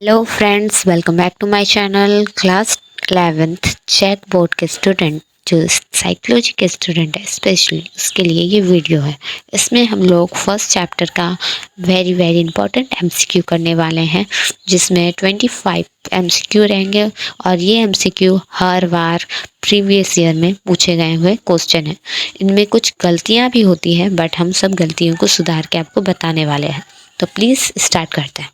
Hello friends, welcome back to my channel. Class 11th चेक board के student जो psychology के स्टूडेंट है स्पेशली उसके लिए ये वीडियो है। इसमें हम लोग फर्स्ट चैप्टर का वेरी वेरी इंपॉर्टेंट एमसीक्यू करने वाले हैं, जिसमें 25 एमसीक्यू रहेंगे और ये एमसीक्यू हर बार प्रीवियस ईयर में पूछे गए हुए क्वेश्चन हैं। इनमें कुछ गलतियाँ भी होती हैं, बट हम सब गलतियों को सुधार के आपको बताने वाले हैं। तो प्लीज़ स्टार्ट करते हैं।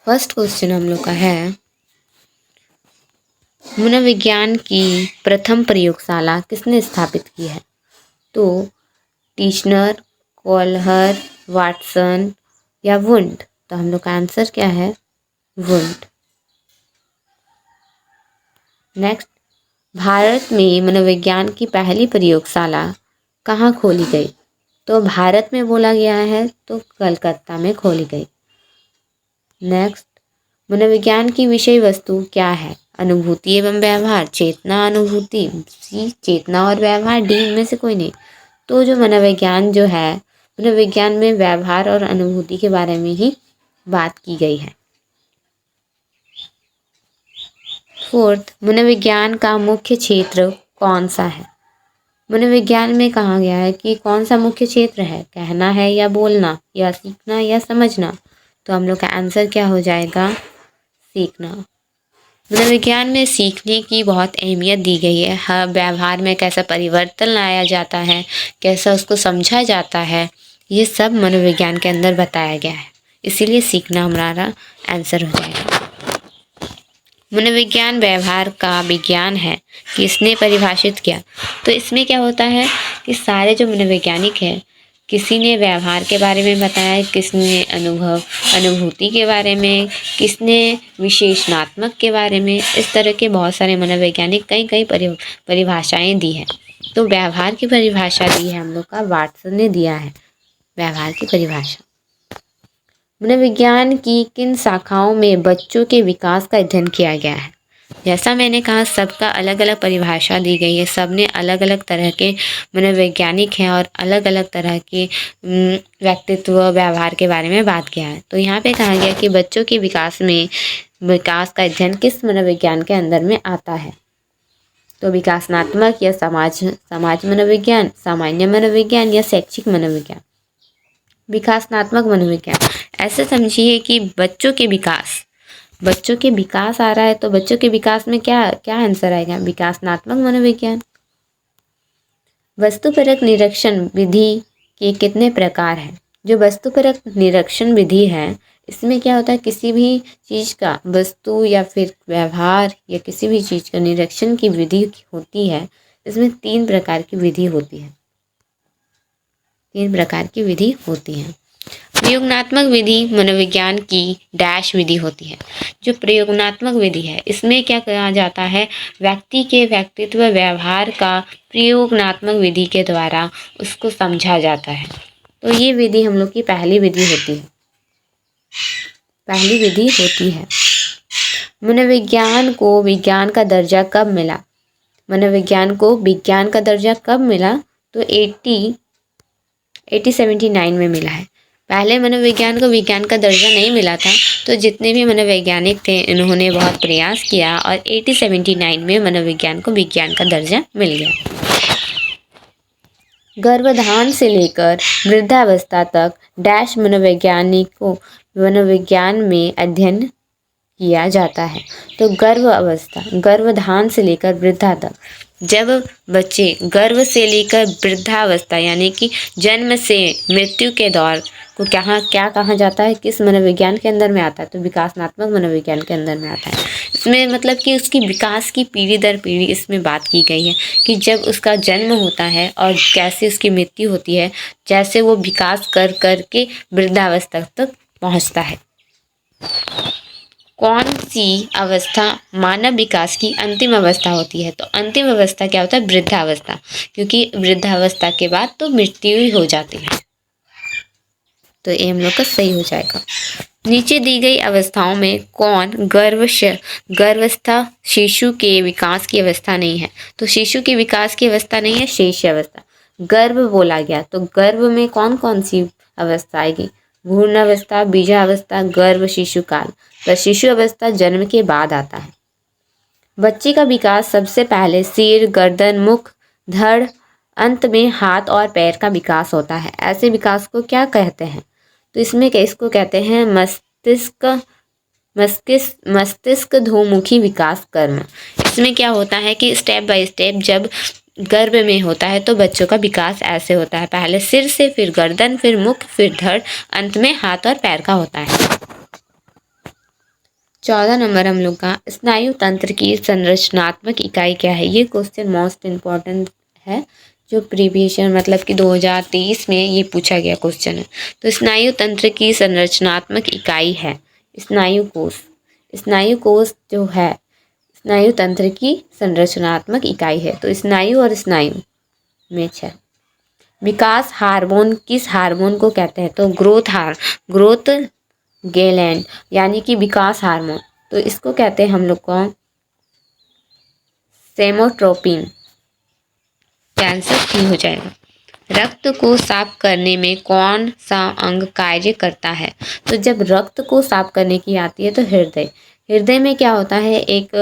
फर्स्ट क्वेश्चन हम लोग का है, मनोविज्ञान की प्रथम प्रयोगशाला किसने स्थापित की है? तो टीशनर, कोल्हर, वाटसन या वुंड। तो हम लोग का आंसर क्या है? वुंड। नेक्स्ट, भारत में मनोविज्ञान की पहली प्रयोगशाला कहाँ खोली गई? तो भारत में बोला गया है तो कलकत्ता में खोली गई। नेक्स्ट, मनोविज्ञान की विषय वस्तु क्या है? अनुभूति एवं व्यवहार, चेतना, अनुभूति, सी चेतना और व्यवहार, डी इनमें से कोई नहीं। तो जो मनोविज्ञान जो है, मनोविज्ञान में व्यवहार और अनुभूति के बारे में ही बात की गई है। फोर्थ, मनोविज्ञान का मुख्य क्षेत्र कौन सा है? मनोविज्ञान में कहा गया है कि कौन सा मुख्य क्षेत्र है? कहना है या बोलना या सीखना या समझना। तो हम लोग का आंसर क्या हो जाएगा? सीखना। मनोविज्ञान में सीखने की बहुत अहमियत दी गई है। हर व्यवहार में कैसा परिवर्तन लाया जाता है, कैसा उसको समझा जाता है, ये सब मनोविज्ञान के अंदर बताया गया है। इसीलिए सीखना हमारा आंसर हो जाएगा। मनोविज्ञान व्यवहार का विज्ञान है, किसने परिभाषित किया? तो इसमें क्या होता है कि सारे जो मनोवैज्ञानिक हैं, किसी ने व्यवहार के बारे में बताया, किसने अनुभूति के बारे में, किसने विशेषणात्मक के बारे में। इस तरह के बहुत सारे मनोवैज्ञानिक कई कई परिभाषाएं दी हैं। तो व्यवहार की परिभाषा दी है हम लोग का वाटसन ने दिया है व्यवहार की परिभाषा। मनोविज्ञान की किन शाखाओं में बच्चों के विकास का अध्ययन किया गया है? जैसा मैंने कहा, सबका अलग अलग परिभाषा दी गई है। सब ने अलग अलग तरह के मनोवैज्ञानिक हैं और अलग अलग तरह के व्यक्तित्व व्यवहार के बारे में बात किया है। तो यहाँ पे कहा गया कि बच्चों के विकास का अध्ययन किस मनोविज्ञान के अंदर में आता है? तो विकासनात्मक या समाज मनोविज्ञान, सामान्य मनोविज्ञान या शैक्षिक मनोविज्ञान। विकासनात्मक मनोविज्ञान। ऐसे समझिए कि बच्चों के विकास आ रहा है, तो बच्चों के विकास में क्या क्या आंसर आएगा? विकासनात्मक मनोविज्ञान। वस्तुपरक निरीक्षण विधि के कितने प्रकार हैं? जो वस्तुपरक निरीक्षण विधि है, इसमें क्या होता है, किसी भी चीज़ का, वस्तु या फिर व्यवहार या किसी भी चीज़ का निरीक्षण की विधि होती है। इसमें 3 प्रकार की विधि होती है। 3 प्रकार की विधि होती है। प्रयोगात्मक विधि मनोविज्ञान की डैश विधि होती है। जो प्रयोगात्मक विधि है, इसमें क्या कहा जाता है? व्यक्ति के व्यक्तित्व व्यवहार का प्रयोगात्मक विधि के द्वारा उसको समझा जाता है। तो ये विधि हम लोग की पहली विधि होती है। मनोविज्ञान को विज्ञान का दर्जा कब मिला? मनोविज्ञान को विज्ञान का दर्जा कब मिला? तो 1879 में मिला है। पहले मनोविज्ञान को विज्ञान का दर्जा नहीं मिला था। तो जितने भी मनोवैज्ञानिक थे, इन्होंने बहुत प्रयास किया और 1879 में मनोविज्ञान को विज्ञान का दर्जा मिल गया। गर्भाधान से लेकर वृद्धावस्था तक डैश मनोविज्ञान में अध्ययन किया जाता है। तो गर्भाधान से लेकर वृद्धा तक। जब बच्चे गर्भ से लेकर वृद्धावस्था यानी कि जन्म से मृत्यु के दौर को क्या कहा जाता है? किस मनोविज्ञान के अंदर में आता है? तो विकासनात्मक मनोविज्ञान के अंदर में आता है। इसमें मतलब कि उसकी विकास की पीढ़ी दर पीढ़ी इसमें बात की गई है कि जब उसका जन्म होता है और कैसे उसकी मृत्यु होती है, जैसे वो विकास कर के वृद्धावस्था तक पहुँचता है। कौन सी अवस्था मानव विकास की अंतिम अवस्था होती है? तो अंतिम अवस्था क्या होता है? वृद्धावस्था, क्योंकि वृद्धावस्था के बाद तो मृत्यु ही हो जाती है। तो ये हम लोग का सही हो जाएगा। नीचे दी गई अवस्थाओं में कौन गर्भावस्था शिशु के विकास की अवस्था नहीं है? तो शिशु के विकास की अवस्था नहीं है, शेष अवस्था। गर्भ बोला गया, तो गर्भ में कौन कौन सी अवस्था आएगी? भ्रूणावस्था, बीजावस्था, गर्भ, शिशुकाल। तो शिशु अवस्था जन्म के बाद आता है। बच्चे का विकास सबसे पहले सिर, गर्दन, मुख, धड़, अंत में हाथ और पैर का विकास होता है। ऐसे विकास को क्या कहते हैं? तो इसमें इसको कहते हैं मस्तिष्क धोमुखी विकास कर्म। इसमें क्या होता है कि स्टेप बाय स्टेप जब गर्भ में होता है तो बच्चों का विकास ऐसे होता है, पहले सिर से, फिर गर्दन, फिर मुख, फिर धड़, अंत में हाथ और पैर का होता है। 14 नंबर हम लोग का स्नायु तंत्र की संरचनात्मक इकाई क्या है? ये क्वेश्चन मोस्ट इम्पॉर्टेंट है, जो प्रीवियस मतलब कि 2023 में ये पूछा गया क्वेश्चन है। तो स्नायु तंत्र की संरचनात्मक इकाई है स्नायु कोष। स्नायु कोष जो है स्नायु तंत्र की संरचनात्मक इकाई है। तो स्नायु और स्नायु में है। विकास हार्मोन किस हार्मोन को कहते हैं? तो ग्रोथ गैलैंड यानी कि विकास हार्मोन। तो इसको कहते हैं हम लोग को सेमोट्रोपिन। कैंसर ठीक हो जाएगा। रक्त को साफ करने में कौन सा अंग कार्य करता है? तो जब रक्त को साफ करने की आती है तो हृदय में क्या होता है, एक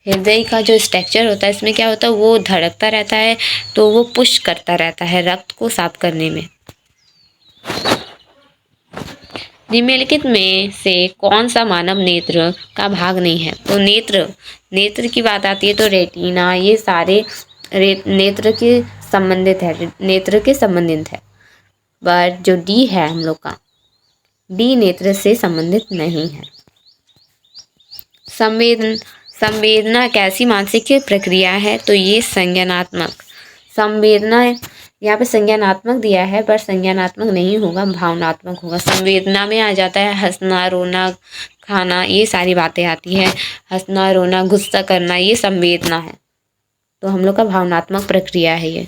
हृदय का जो स्ट्रक्चर होता है इसमें क्या होता है, वो धड़कता रहता है, तो वो पुश करता रहता है रक्त को साफ करने में। निम्नलिखित में से कौन सा मानव नेत्र का भाग नहीं है? तो नेत्र की बात आती है तो रेटिना, ये सारे नेत्र के संबंधित है। पर जो डी है हम लोग का, डी नेत्र से संबंधित नहीं है। संवेदना कैसी मानसिक प्रक्रिया है? तो ये संज्ञानात्मक। संवेदना यहाँ पे संज्ञानात्मक दिया है, पर संज्ञानात्मक नहीं होगा, भावनात्मक होगा। संवेदना में आ जाता है हंसना, रोना, खाना, ये सारी बातें आती है। हंसना, रोना, गुस्सा करना, ये संवेदना है। तो हम लोग का भावनात्मक प्रक्रिया है ये।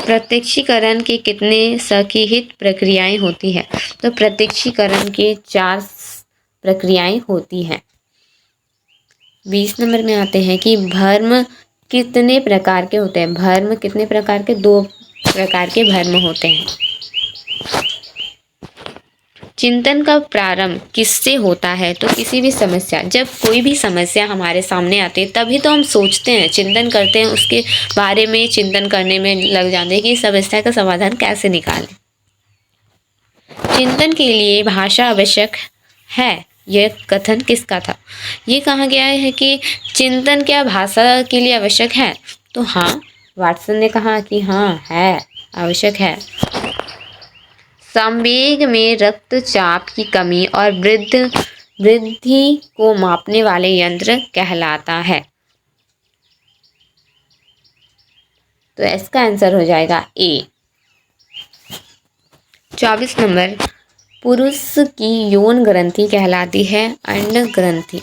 प्रत्यक्षीकरण के कितने संगीत प्रक्रियाएं होती है? तो प्रत्यक्षीकरण के 4 प्रक्रियाएं होती हैं। 20 नंबर में आते हैं कि भ्रम कितने प्रकार के होते हैं? भ्रम कितने प्रकार के? 2 प्रकार के भ्रम होते हैं। चिंतन का प्रारंभ किससे होता है? तो किसी भी समस्या, जब कोई भी समस्या हमारे सामने आती है तभी तो हम सोचते हैं, चिंतन करते हैं, उसके बारे में चिंतन करने में लग जाते हैं कि समस्या का समाधान कैसे निकालें। चिंतन के लिए भाषा आवश्यक है, यह कथन किसका था? ये कहा गया है कि चिंतन क्या भाषा के लिए आवश्यक है? तो हाँ, वाटसन ने कहा कि हाँ है, आवश्यक है। संवेग में रक्तचाप की कमी और वृद्धि को मापने वाले यंत्र कहलाता है। तो इसका आंसर हो जाएगा ए। 24 नंबर, पुरुष की यौन ग्रंथि कहलाती है अंड ग्रंथि।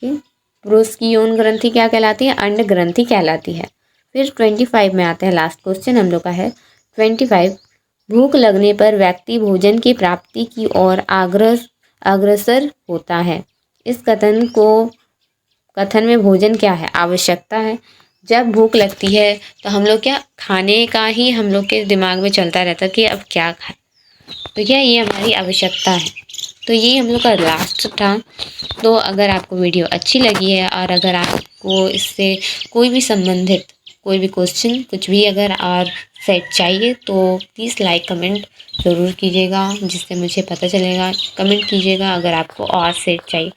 पुरुष की यौन ग्रंथि क्या कहलाती है? अंड ग्रंथि कहलाती है। फिर 25 में आते हैं, लास्ट क्वेश्चन हम लोग का है 25। भूख लगने पर व्यक्ति भोजन की प्राप्ति की ओर अग्रसर होता है। इस कथन में भोजन क्या है? आवश्यकता है। जब भूख लगती है तो हम लोग क्या खाने का ही हम लोग के दिमाग में चलता रहता है कि अब क्या खाएं। तो क्या ये हमारी आवश्यकता है। तो ये हम लोग का लास्ट था। तो अगर आपको वीडियो अच्छी लगी है और अगर आपको इससे कोई भी संबंधित कोई भी क्वेश्चन कुछ भी अगर और सेट चाहिए तो प्लीज़ लाइक कमेंट ज़रूर कीजिएगा, जिससे मुझे पता चलेगा। कमेंट कीजिएगा अगर आपको और सेट चाहिए।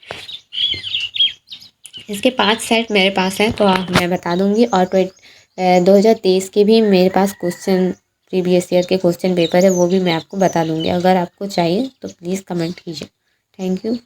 इसके 5 सेट मेरे पास हैं तो मैं बता दूंगी। और 2023 के भी मेरे पास क्वेश्चन, प्रीवियस ईयर के क्वेश्चन पेपर है, वो भी मैं आपको बता दूंगी। अगर आपको चाहिए तो प्लीज़ कमेंट कीजिए। Thank you.